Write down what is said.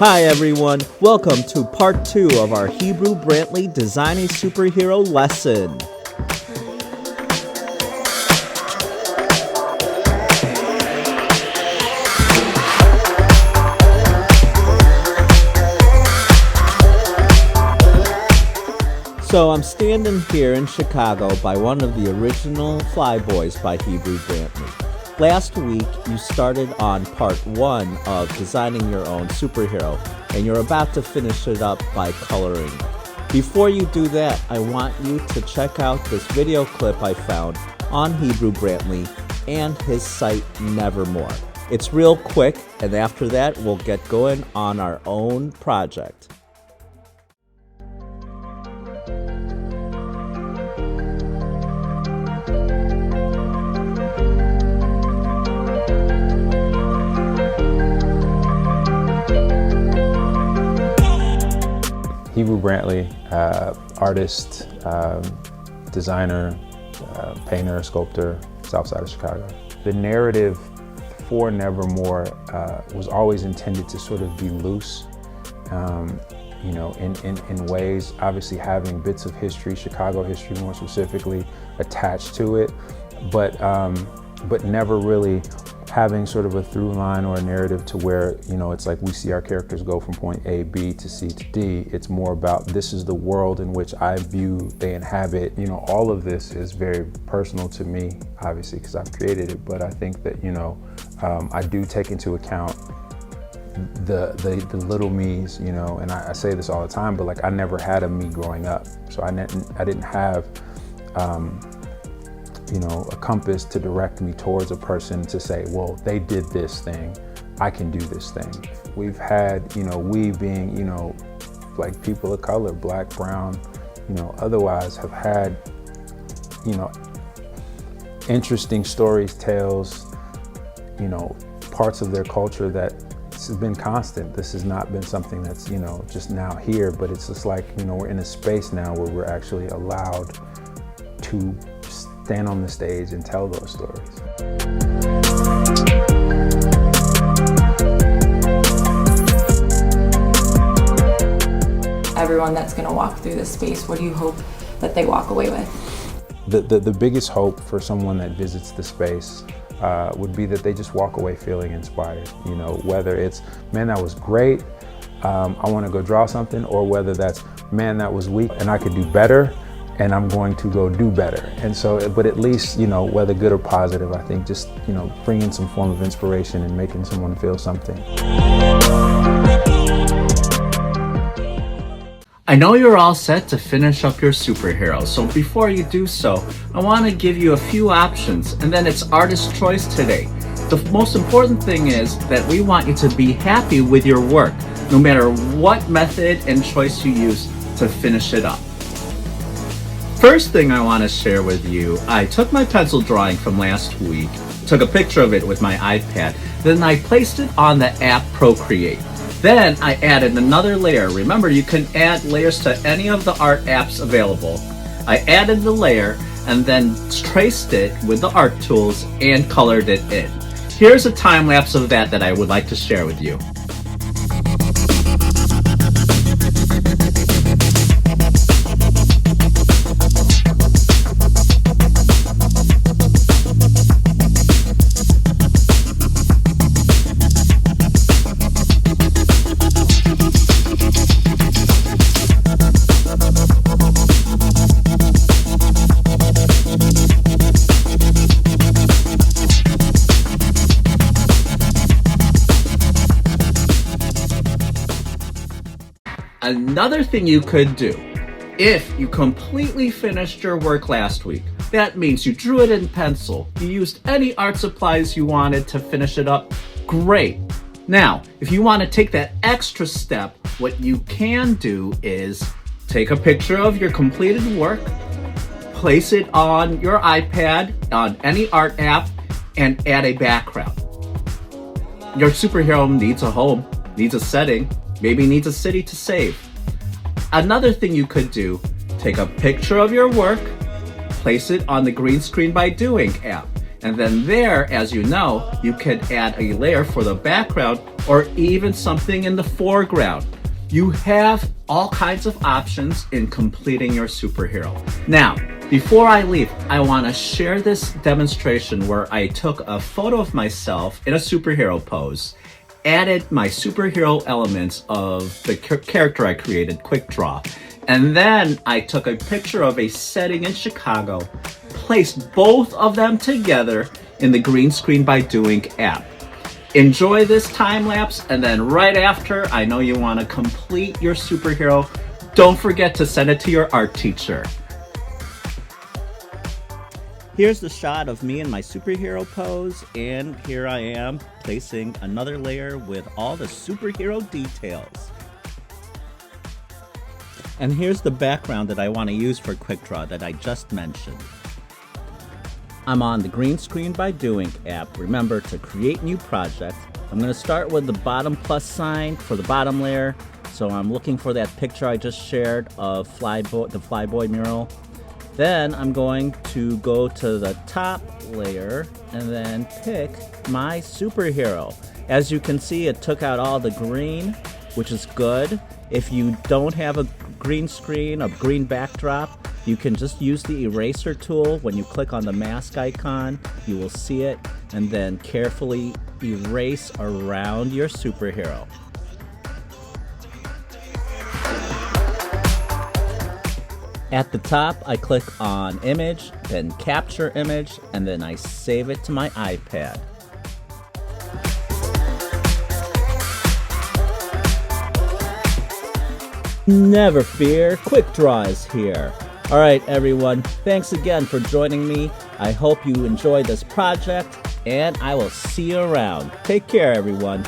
Hi everyone, welcome to part 2 of our Hebru Brantley Design a Superhero lesson. So I'm standing here in Chicago by one of the original Flyboys by Hebru Brantley. Last week, you started on part 1 of designing your own superhero, and you're about to finish it up by coloring. Before you do that, I want you to check out this video clip I found on Hebru Brantley and his site Nevermoor. It's real quick, and after that, we'll get going on our own project. Hebru Brantley, artist, designer, painter, sculptor, south side of Chicago. The narrative for Nevermoor was always intended to sort of be loose, you know, in ways, obviously having bits of history, Chicago history more specifically, attached to it, but never really having sort of a through line or a narrative to where, you know, it's like we see our characters go from point A, B to C to D. It's more about this is the world in which I view they inhabit. You know, all of this is very personal to me, obviously, because I've created it, but I think that, you know, I do take into account the little me's, you know, and I say this all the time, but like I never had a me growing up. So I didn't have, you know, a compass to direct me towards a person to say, well, they did this thing, I can do this thing. We've had, you know, we being, you know, like people of color, black, brown, you know, otherwise have had, you know, interesting stories, tales, you know, parts of their culture that has been constant. This has not been something that's, you know, just now here, but it's just like, you know, we're in a space now where we're actually allowed to stand on the stage and tell those stories. Everyone that's going to walk through this space, what do you hope that they walk away with? The biggest hope for someone that visits the space would be that they just walk away feeling inspired. You know, whether it's, man, that was great, I want to go draw something, or whether that's, man, that was weak and I could do better, and I'm going to go do better. And so, but at least, you know, whether good or positive, I think just, you know, bringing some form of inspiration and making someone feel something. I know you're all set to finish up your superhero, so before you do so, I want to give you a few options, and then it's artist choice today. The most important thing is that we want you to be happy with your work, no matter what method and choice you use to finish it up. First thing I want to share with you, I took my pencil drawing from last week, took a picture of it with my iPad, then I placed it on the app Procreate. Then I added another layer. Remember, you can add layers to any of the art apps available. I added the layer and then traced it with the art tools and colored it in. Here's a time lapse of that I would like to share with you. Another thing you could do, if you completely finished your work last week, that means you drew it in pencil, you used any art supplies you wanted to finish it up, great. Now, if you want to take that extra step, what you can do is take a picture of your completed work, place it on your iPad, on any art app, and add a background. Your superhero needs a home, needs a setting, maybe needs a city to save. Another thing you could do, take a picture of your work, place it on the Green Screen by Doing app, And then there, as you know, you can add a layer for the background or even something in the foreground. You have all kinds of options in completing your superhero. Now, before I leave, I want to share this demonstration where I took a photo of myself in a superhero pose, added my superhero elements of the character I created, Quickdraw, and then I took a picture of a setting in Chicago, placed both of them together in the Green Screen by Doing app. Enjoy this time lapse, and then right after, I know you want to complete your superhero. Don't forget to send it to your art teacher. Here's the shot of me in my superhero pose, and here I am placing another layer with all the superhero details. And here's the background that I want to use for Quickdraw that I just mentioned. I'm on the Green Screen by Doing app. Remember to create new project. I'm going to start with the bottom plus sign for the bottom layer. So I'm looking for that picture I just shared of the Flyboy mural. Then I'm going to go to the top layer and then pick my superhero. As you can see, it took out all the green, which is good. If you don't have a green screen, a green backdrop, you can just use the eraser tool. When you click on the mask icon, you will see it, and then carefully erase around your superhero. At the top, I click on Image, then Capture Image, and then I save it to my iPad. Never fear, Quickdraw is here. All right, everyone, thanks again for joining me. I hope you enjoyed this project, and I will see you around. Take care, everyone.